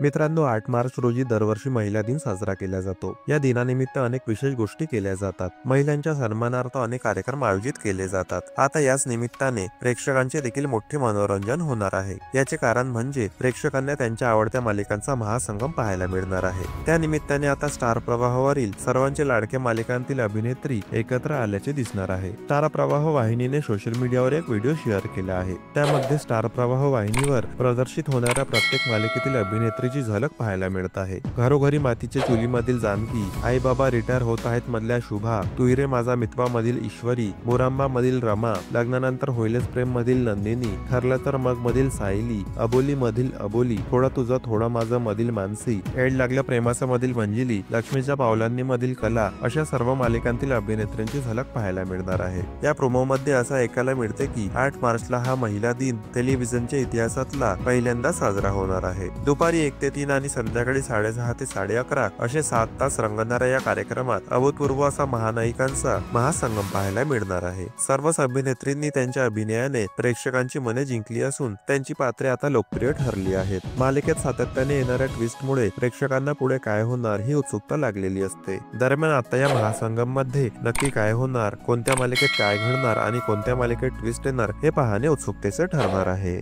मित्रांनो, 8 मार्च रोजी दरवर्षी महिला दिन साजरा केला जातो. या दिनानिमित्त अनेक विशेष गोष्टी केल्या जातात. महिलांच्या सन्मानार्थ अनेक कार्यक्रम आयोजित केले जातात. आता याच निमित्ताने प्रेक्षकांचे देखील मोठे मनोरंजन होणार आहे. याचे कारण म्हणजे प्रेक्षकांना त्यांच्या आवडत्या मालिकांचा महासंगम पाहायला मिळणार आहे. त्या निमित्ताने आता स्टार प्रवाहावरील सर्वांचे लाडके मालिकांतील अभिनेत्री एकत्र आल्याचे दिसणार आहे. स्टार प्रवाह वाहिनीने सोशल मीडियावर एक व्हिडिओ शेअर केला आहे. त्यामध्ये स्टार प्रवाह वाहिनीवर प्रदर्शित होणाऱ्या प्रत्येक मालिकेतील अभिनेत्री ची झलक पाहायला मिळत आहे. घरोघरी मातीचे चुलीमधील जानकी, आई बाबा रिटायर होत आहेत मधल्या शुभा, तुयरे माझा मित्वा मधील ईश्वरी, मोरांबा मधील रमा, लग्नानंतर होईलच प्रेम मधील नंदिनी, ठरलं तर मग मधील सायली, अबोली मधील अबोली, थोडा तुझं थोडा माझं मधील मानसी, एड लागलं प्रेमाचं मधील मंजिली, लक्ष्मीच्या पावलांनी मधील कला अशा सर्व मालिकांतील अभिनेत्रींची झलक पाहायला मिळणार आहे. या प्रोमो मध्ये असं ऐकायला मिळते की 8 मार्चला हा महिला दिन टेलिव्हिजनच्या इतिहासातला पहिल्यांदा साजरा होणार आहे. दुपारी 1 ते 3 आणि संध्याकाळी 6:30 ते 11:30 असे 7 तास रंगणाऱ्या या कार्यक्रमात अभूतपूर्व असा महानायिकांचा महासंगम पाहायला मिळणार आहे. सर्वच अभिनेत्रींनी त्यांच्या अभिनयाने प्रेक्षकांची मने जिंकली असून त्यांची पात्रे आता लोकप्रिय ठरली आहेत. मालिकेत सातत्याने येणाऱ्या ट्विस्टमुळे प्रेक्षकांना पुढे काय होणार ही उत्सुकता लागलेली असते. दरम्यान आता या महासंगम मध्ये नक्की काय होणार, कोणत्या मालिकेत काय घडणार आणि कोणत्या मालिकेत ट्विस्ट येणार हे पाहणे उत्सुकतेचे ठरणार आहे.